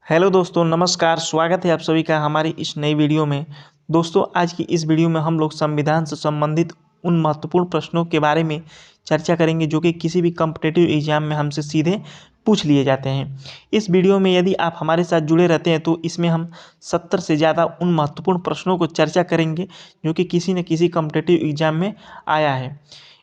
Hello दोस्तों, नमस्कार। स्वागत है आप सभी का हमारी इस नई वीडियो में। दोस्तों, आज की इस वीडियो में हम लोग संविधान से संबंधित उन महत्वपूर्ण प्रश्नों के बारे में चर्चा करेंगे जो कि किसी भी कॉम्पिटिटिव एग्जाम में हमसे सीधे पूछ लिए जाते हैं। इस वीडियो में यदि आप हमारे साथ जुड़े रहते हैं तो इसमें हम 70 से ज़्यादा उन महत्वपूर्ण प्रश्नों को चर्चा करेंगे जो कि किसी न किसी कॉम्पिटिटिव एग्जाम में आया है।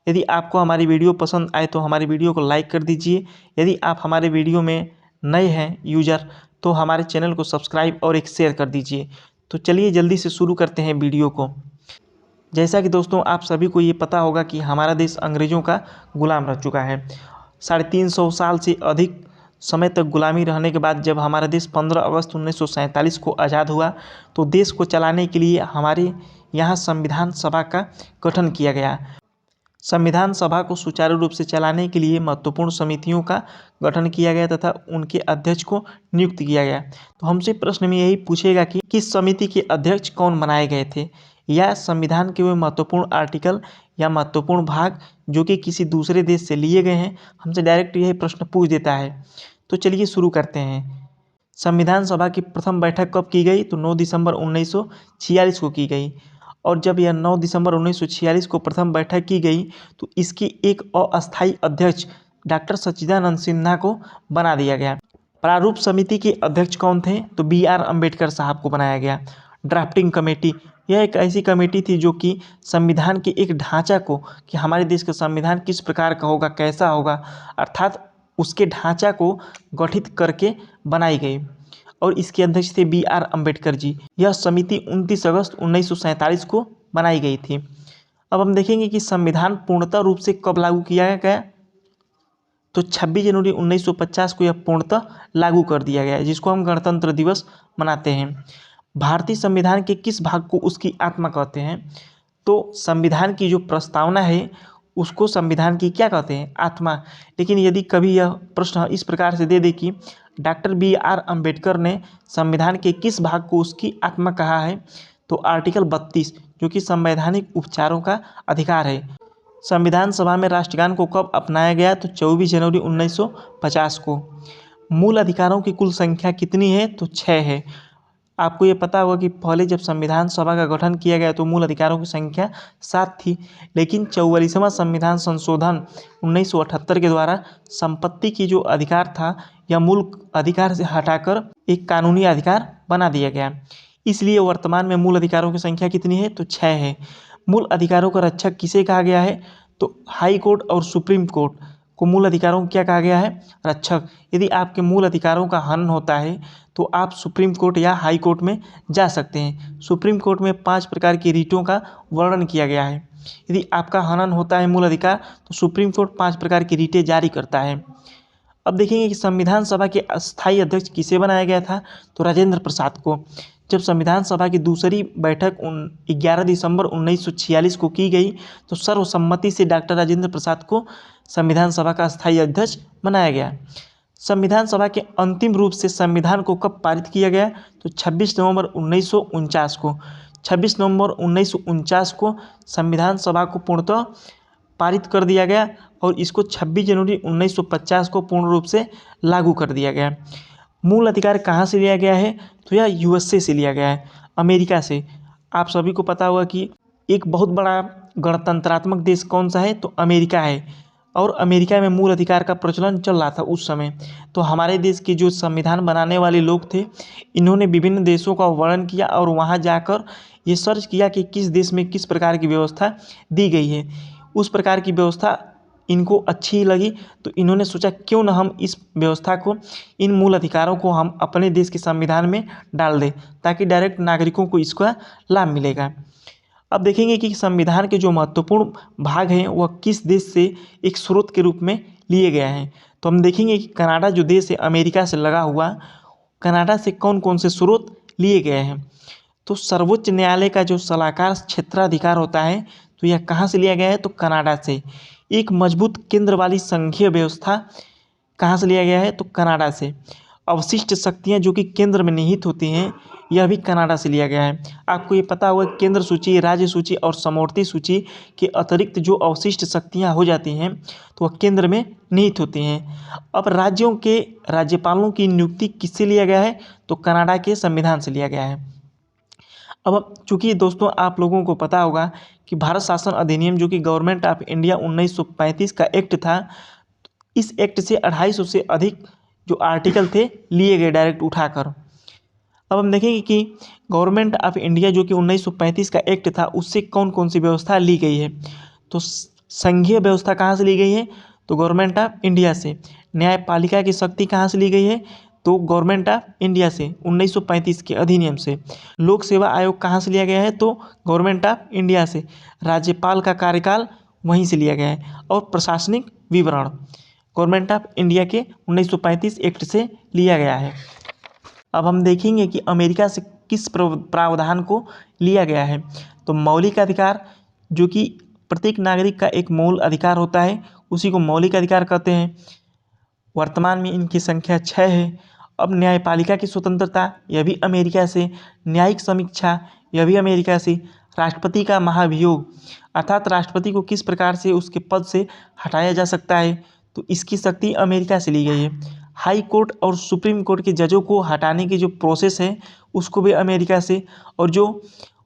यदि आपको हमारी वीडियो पसंद आए तो हमारी वीडियो को लाइक कर दीजिए। यदि आप हमारे वीडियो में नए हैं यूजर तो हमारे चैनल को सब्सक्राइब और एक शेयर कर दीजिए। तो चलिए जल्दी से शुरू करते हैं वीडियो को। जैसा कि दोस्तों आप सभी को ये पता होगा कि हमारा देश अंग्रेज़ों का गुलाम रह चुका है। 350 साल से अधिक समय तक गुलामी रहने के बाद जब हमारा देश 15 अगस्त 1947 को आज़ाद हुआ तो देश को चलाने के लिए हमारे यहाँ संविधान सभा का गठन किया गया। संविधान सभा को सुचारू रूप से चलाने के लिए महत्वपूर्ण समितियों का गठन किया गया तथा उनके अध्यक्ष को नियुक्त किया गया। तो हमसे प्रश्न में यही पूछेगा कि किस समिति के अध्यक्ष कौन बनाए गए थे, या संविधान के वे महत्वपूर्ण आर्टिकल या महत्वपूर्ण भाग जो कि किसी दूसरे देश से लिए गए हैं। हमसे डायरेक्ट यही प्रश्न पूछ देता है। तो चलिए शुरू करते हैं। संविधान सभा की प्रथम बैठक कब की गई? तो 9 दिसंबर 1946 को की गई। और जब यह 9 दिसंबर 1946 को प्रथम बैठक की गई तो इसकी एक अस्थायी अध्यक्ष डॉक्टर सच्चिदानंद सिन्हा को बना दिया गया। प्रारूप समिति के अध्यक्ष कौन थे? तो बी.आर. अम्बेडकर साहब को बनाया गया। ड्राफ्टिंग कमेटी, यह एक ऐसी कमेटी थी जो कि संविधान के एक ढांचा को, कि हमारे देश का संविधान किस प्रकार का होगा, कैसा होगा, अर्थात उसके ढांचा को गठित करके बनाई गई। और इसके अध्यक्ष थे बी.आर. अम्बेडकर जी। यह समिति 29 अगस्त 1947 को बनाई गई थी। अब हम देखेंगे कि संविधान पूर्णतः रूप से कब लागू किया गया। तो 26 जनवरी 1950 को यह पूर्णतः लागू कर दिया गया है, जिसको हम गणतंत्र दिवस मनाते हैं। भारतीय संविधान के किस भाग को उसकी आत्मा कहते हैं? तो संविधान की जो प्रस्तावना है उसको संविधान की क्या कहते हैं? आत्मा। लेकिन यदि कभी यह प्रश्न इस प्रकार से दे दे कि डॉक्टर बी.आर. अम्बेडकर ने संविधान के किस भाग को उसकी आत्मा कहा है, तो आर्टिकल 32 जो कि संवैधानिक उपचारों का अधिकार है। संविधान सभा में राष्ट्रगान को कब अपनाया गया? तो 24 जनवरी 1950 को। मूल अधिकारों की कुल संख्या कितनी है? तो 6 है। आपको ये पता होगा कि पहले जब संविधान सभा का गठन किया गया तो मूल अधिकारों की संख्या 7 थी, लेकिन 44वां संविधान संशोधन 1978 के द्वारा संपत्ति की जो अधिकार था यह मूल अधिकार से हटाकर एक कानूनी अधिकार बना दिया गया। इसलिए वर्तमान में मूल अधिकारों की संख्या कितनी है? तो 6 है। मूल अधिकारों का रक्षक किसे कहा गया है? तो हाई कोर्ट और सुप्रीम कोर्ट को मूल अधिकारों को क्या कहा गया है? रक्षक। यदि आपके मूल अधिकारों का हनन होता है तो आप सुप्रीम कोर्ट या हाई कोर्ट में जा सकते हैं। सुप्रीम कोर्ट में 5 प्रकार की रीटों का वर्णन किया गया है। यदि आपका हनन होता है मूल अधिकार तो सुप्रीम कोर्ट 5 प्रकार की रीटें जारी करता है। अब देखेंगे कि संविधान सभा के अस्थायी अध्यक्ष किसे बनाया गया था? तो राजेंद्र प्रसाद को। जब संविधान सभा की दूसरी बैठक 11 दिसंबर 1946 को की गई तो सर्वसम्मति से डॉक्टर राजेंद्र प्रसाद को संविधान सभा का अस्थायी अध्यक्ष बनाया गया। संविधान सभा के अंतिम रूप से संविधान को कब पारित किया गया? तो 26 नवंबर 1949 को। 26 नवंबर 1949 को संविधान सभा को पूर्णतः पारित कर दिया गया और इसको 26 जनवरी 1950 को पूर्ण रूप से लागू कर दिया गया। मूल अधिकार कहाँ से लिया गया है? तो यह यूएसए से लिया गया है, अमेरिका से। आप सभी को पता होगा कि एक बहुत बड़ा गणतंत्रात्मक देश कौन सा है? तो अमेरिका है। और अमेरिका में मूल अधिकार का प्रचलन चल रहा था उस समय। तो हमारे देश के जो संविधान बनाने वाले लोग थे इन्होंने विभिन्न देशों का वर्णन किया और वहाँ जाकर ये सर्च किया कि किस देश में किस प्रकार की व्यवस्था दी गई है। उस प्रकार की व्यवस्था इनको अच्छी लगी तो इन्होंने सोचा क्यों न हम इस व्यवस्था को, इन मूल अधिकारों को हम अपने देश के संविधान में डाल दें ताकि डायरेक्ट नागरिकों को इसका लाभ मिलेगा। अब देखेंगे कि संविधान के जो महत्वपूर्ण भाग हैं वह किस देश से एक स्रोत के रूप में लिए गए हैं। तो हम देखेंगे कि कनाडा जो देश है अमेरिका से लगा हुआ, कनाडा से कौन कौन से स्रोत लिए गए हैं। तो सर्वोच्च न्यायालय का जो सलाहकार क्षेत्राधिकार होता है तो यह कहाँ से लिया गया है? तो कनाडा से। एक मजबूत केंद्र वाली संघीय व्यवस्था कहाँ से लिया गया है? तो कनाडा से। अवशिष्ट शक्तियाँ जो कि केंद्र में निहित होती हैं, यह भी कनाडा से लिया गया है। आपको ये पता होगा केंद्र सूची, राज्य सूची और समवर्ती सूची के अतिरिक्त जो अवशिष्ट शक्तियाँ हो जाती हैं तो वह केंद्र में निहित होती हैं। अब राज्यों के राज्यपालों की नियुक्ति किससे लिया गया है, तो कनाडा के संविधान से लिया गया है। अब चूंकि दोस्तों आप लोगों को पता होगा कि भारत शासन अधिनियम जो कि गवर्नमेंट ऑफ इंडिया 1935 का एक्ट था, इस एक्ट से 250 से अधिक जो आर्टिकल थे लिए गए डायरेक्ट उठाकर। अब हम देखेंगे कि गवर्नमेंट ऑफ इंडिया जो कि 1935 का एक्ट था उससे कौन कौन सी व्यवस्था ली गई है। तो संघीय व्यवस्था कहाँ से ली गई है, तो गवर्नमेंट ऑफ इंडिया से। न्यायपालिका की शक्ति कहाँ से ली गई है, तो गवर्नमेंट ऑफ इंडिया से 1935 के अधिनियम से। लोक सेवा आयोग कहाँ से लिया गया है, तो गवर्नमेंट ऑफ इंडिया से। राज्यपाल का कार्यकाल वहीं से लिया गया है। और प्रशासनिक विवरण गवर्नमेंट ऑफ इंडिया के 1935 एक्ट से लिया गया है। अब हम देखेंगे कि अमेरिका से किस प्रावधान को लिया गया है। तो मौलिक अधिकार जो कि प्रत्येक नागरिक का एक मूल अधिकार होता है, उसी को मौलिक अधिकार कहते हैं। वर्तमान में इनकी संख्या 6 है। अब न्यायपालिका की स्वतंत्रता, यह भी अमेरिका से। न्यायिक समीक्षा, यह भी अमेरिका से। राष्ट्रपति का महाभियोग अर्थात राष्ट्रपति को किस प्रकार से उसके पद से हटाया जा सकता है, तो इसकी शक्ति अमेरिका से ली गई है। हाई कोर्ट और सुप्रीम कोर्ट के जजों को हटाने की जो प्रोसेस है उसको भी अमेरिका से। और जो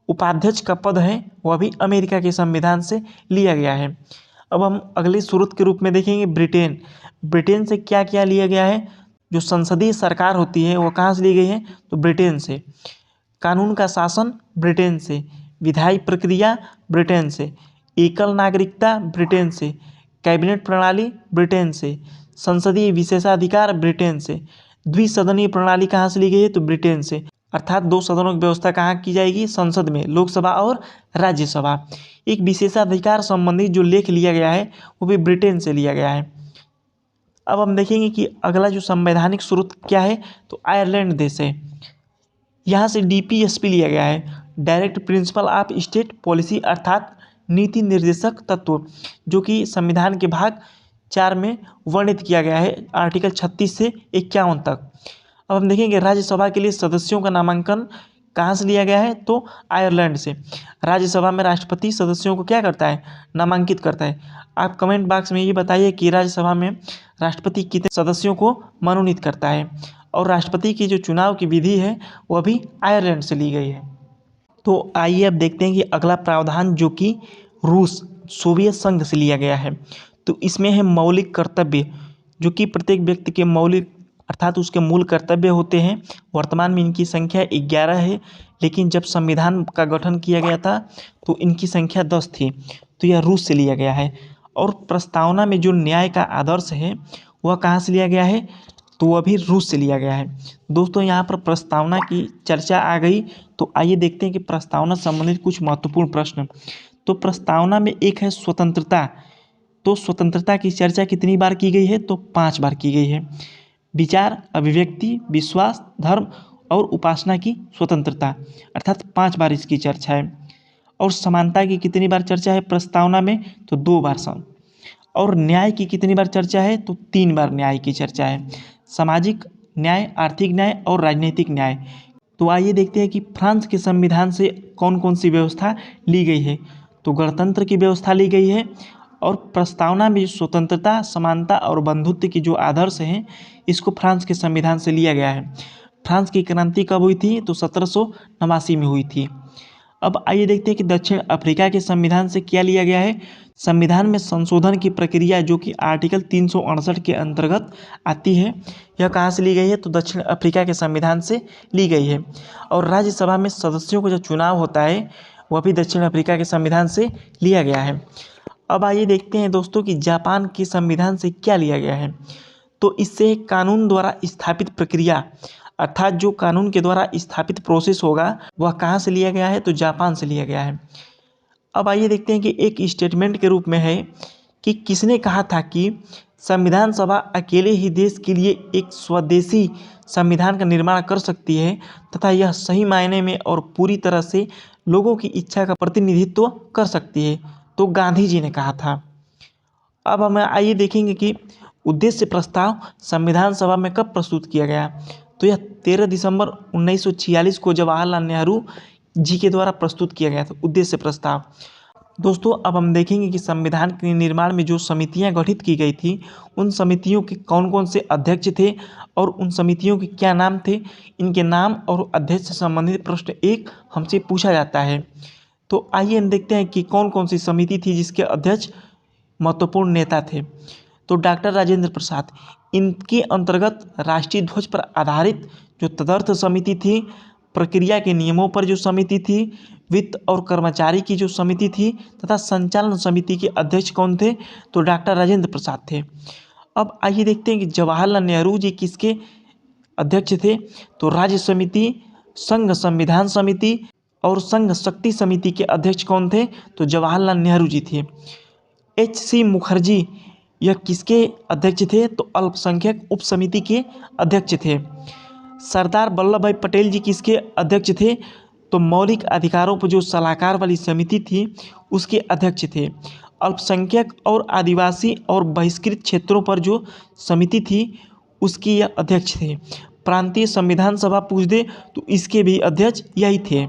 उपाध्यक्ष का पद है वह भी अमेरिका के संविधान से लिया गया है। अब हम अगले स्रोत के रूप में देखेंगे ब्रिटेन। ब्रिटेन से क्या क्या लिया गया है, जो संसदीय सरकार होती है वो कहाँ से ली गई है, तो ब्रिटेन से। कानून का शासन ब्रिटेन से। विधायी प्रक्रिया ब्रिटेन से। एकल नागरिकता ब्रिटेन से। कैबिनेट प्रणाली ब्रिटेन से। संसदीय विशेषाधिकार ब्रिटेन से। द्विसदनीय प्रणाली कहाँ से ली गई है, तो ब्रिटेन से। अर्थात 2 सदनों की व्यवस्था कहाँ की जाएगी, संसद में, लोकसभा और राज्यसभा। एक विशेषाधिकार संबंधी जो लेख लिया गया है वो भी ब्रिटेन से लिया गया है। अब हम देखेंगे कि अगला जो संवैधानिक स्रोत क्या है, तो आयरलैंड देश है। यहाँ से DPSP लिया गया है, direct principle of state policy, अर्थात नीति निर्देशक तत्व, जो कि संविधान के भाग 4 में वर्णित किया गया है, आर्टिकल 36 से 51 तक। अब हम देखेंगे राज्यसभा के लिए सदस्यों का नामांकन कहाँ से लिया गया है, तो आयरलैंड से। राज्यसभा में राष्ट्रपति सदस्यों को क्या करता है, नामांकित करता है। आप कमेंट बॉक्स में ये बताइए कि राज्यसभा में राष्ट्रपति कितने सदस्यों को मनोनीत करता है। और राष्ट्रपति की जो चुनाव की विधि है वह भी आयरलैंड से ली गई है। तो आइए अब देखते हैं कि अगला प्रावधान जो कि रूस सोवियत संघ से लिया गया है। तो इसमें है मौलिक कर्तव्य, जो कि प्रत्येक व्यक्ति के मौलिक अर्थात उसके मूल कर्तव्य होते हैं। वर्तमान में इनकी संख्या 11 है, लेकिन जब संविधान का गठन किया गया था तो इनकी संख्या 10 थी। तो यह रूस से लिया गया है। और प्रस्तावना में जो न्याय का आदर्श है वह कहाँ से लिया गया है, तो वह भी रूस से लिया गया है। दोस्तों यहाँ पर प्रस्तावना की चर्चा आ गई, तो आइए देखते हैं कि प्रस्तावना संबंधित कुछ महत्वपूर्ण प्रश्न। तो प्रस्तावना में एक है स्वतंत्रता। तो स्वतंत्रता की चर्चा कितनी बार की गई है, तो 5 बार की गई है। विचार, अभिव्यक्ति, विश्वास, धर्म और उपासना की स्वतंत्रता, अर्थात 5 बार इसकी चर्चा है। और समानता की कितनी बार चर्चा है प्रस्तावना में, तो 2 बार। और न्याय की कितनी बार चर्चा है, तो 3 बार न्याय की चर्चा है। सामाजिक न्याय, आर्थिक न्याय और राजनीतिक न्याय। तो आइए देखते हैं कि फ्रांस के संविधान से कौन कौन सी व्यवस्था ली गई है। तो गणतंत्र की व्यवस्था ली गई है। और प्रस्तावना में स्वतंत्रता, समानता और बंधुत्व की जो आदर्श हैं इसको फ्रांस के संविधान से लिया गया है। फ्रांस की क्रांति कब हुई थी, तो 1789 में हुई थी। अब आइए देखते हैं कि दक्षिण अफ्रीका के संविधान से क्या लिया गया है। संविधान में संशोधन की प्रक्रिया जो कि आर्टिकल 368 के अंतर्गत आती है, यह कहाँ से ली गई है, तो दक्षिण अफ्रीका के संविधान से ली गई है। और राज्यसभा में सदस्यों का जो चुनाव होता है वह भी दक्षिण अफ्रीका के संविधान से लिया गया है। अब आइए देखते हैं दोस्तों कि जापान के संविधान से क्या लिया गया है। तो इससे कानून द्वारा स्थापित प्रक्रिया, अर्थात जो कानून के द्वारा स्थापित प्रोसेस होगा वह कहाँ से लिया गया है, तो जापान से लिया गया है। अब आइए देखते हैं कि एक स्टेटमेंट के रूप में है कि किसने कहा था कि संविधान सभा अकेले ही देश के लिए एक स्वदेशी संविधान का निर्माण कर सकती है तथा यह सही मायने में और पूरी तरह से लोगों की इच्छा का प्रतिनिधित्व कर सकती है। तो गांधी जी ने कहा था। अब हम आइए देखेंगे कि उद्देश्य प्रस्ताव संविधान सभा में कब प्रस्तुत किया गया? तो यह 13 दिसंबर 1946 को जवाहरलाल नेहरू जी के द्वारा प्रस्तुत किया गया था उद्देश्य प्रस्ताव। दोस्तों अब हम देखेंगे कि संविधान के निर्माण में जो समितियां गठित की गई थी उन समितियों के कौन कौन से अध्यक्ष थे और उन समितियों के क्या नाम थे। इनके नाम और अध्यक्ष से संबंधित प्रश्न एक हमसे पूछा जाता है। तो आइए हम देखते हैं कि कौन कौन सी समिति थी जिसके अध्यक्ष महत्वपूर्ण नेता थे। तो डॉक्टर राजेंद्र प्रसाद, इनके अंतर्गत राष्ट्रीय ध्वज पर आधारित जो तदर्थ समिति थी, प्रक्रिया के नियमों पर जो समिति थी, वित्त और कर्मचारी की जो समिति थी तथा संचालन समिति के अध्यक्ष कौन थे? तो डॉक्टर राजेंद्र प्रसाद थे। अब आइए देखते हैं कि जवाहरलाल नेहरू जी किसके अध्यक्ष थे? तो राज्य समिति, संघ संविधान समिति और संघ शक्ति समिति के अध्यक्ष कौन थे? तो जवाहरलाल नेहरू जी थे। H.C. मुखर्जी यह किसके अध्यक्ष थे? तो अल्पसंख्यक उप समिति के अध्यक्ष थे। सरदार वल्लभ भाई पटेल जी किसके अध्यक्ष थे? तो मौलिक अधिकारों पर जो सलाहकार वाली समिति थी उसके अध्यक्ष थे। अल्पसंख्यक और आदिवासी और बहिष्कृत क्षेत्रों पर जो समिति थी उसकी यह अध्यक्ष थे। प्रांतीय संविधान सभा पूछ दे तो इसके भी अध्यक्ष यही थे।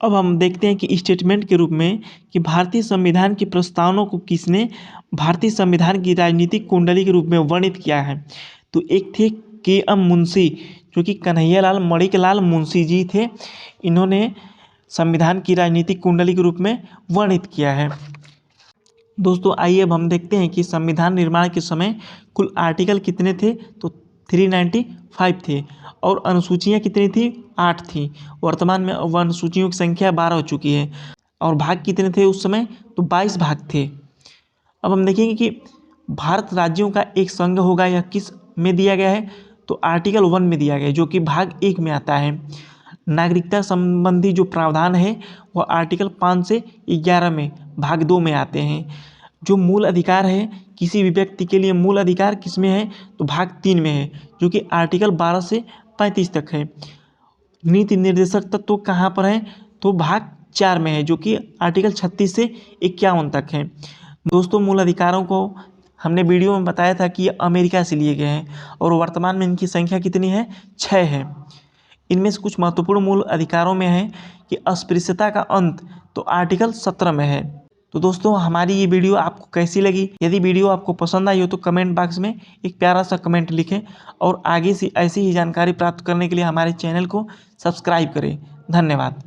अब हम देखते हैं कि स्टेटमेंट के रूप में कि भारतीय संविधान की प्रस्तावना को किसने भारतीय संविधान की राजनीतिक कुंडली के रूप में वर्णित किया है? तो एक थे K.M. मुंशी, जो कि कन्हैयालाल मणिकलाल मुंशी जी थे। इन्होंने संविधान की राजनीतिक कुंडली के रूप में वर्णित किया है। दोस्तों आइए अब हम देखते हैं कि संविधान निर्माण के समय कुल आर्टिकल कितने थे? तो 395 थे और अनुसूचियाँ कितनी थी? 8 थी। वर्तमान में अनुसूचियों की संख्या 12 हो चुकी है। और भाग कितने थे उस समय? तो 22 भाग थे। अब हम देखेंगे कि भारत राज्यों का एक संघ होगा, यह किस में दिया गया है? तो आर्टिकल 1 में दिया गया है, जो कि भाग 1 में आता है। नागरिकता संबंधी जो प्रावधान है वह आर्टिकल 5 से 11 में भाग 2 में आते हैं। जो मूल अधिकार है किसी भी व्यक्ति के लिए, मूल अधिकार किस में है? तो भाग 3 में है, जो कि आर्टिकल 12 से 35 तक है। नीति निर्देशक तत्व कहाँ पर है? तो भाग 4 में है, जो कि आर्टिकल 36 से 51 तक है। दोस्तों मूल अधिकारों को हमने वीडियो में बताया था कि ये अमेरिका से लिए गए हैं और वर्तमान में इनकी संख्या कितनी है? 6 है। इनमें से कुछ महत्वपूर्ण मूल अधिकारों में है कि अस्पृश्यता का अंत, तो आर्टिकल 17 में है। तो दोस्तों हमारी ये वीडियो आपको कैसी लगी? यदि वीडियो आपको पसंद आई हो तो कमेंट बॉक्स में एक प्यारा सा कमेंट लिखें और आगे से ऐसी ही जानकारी प्राप्त करने के लिए हमारे चैनल को सब्सक्राइब करें। धन्यवाद।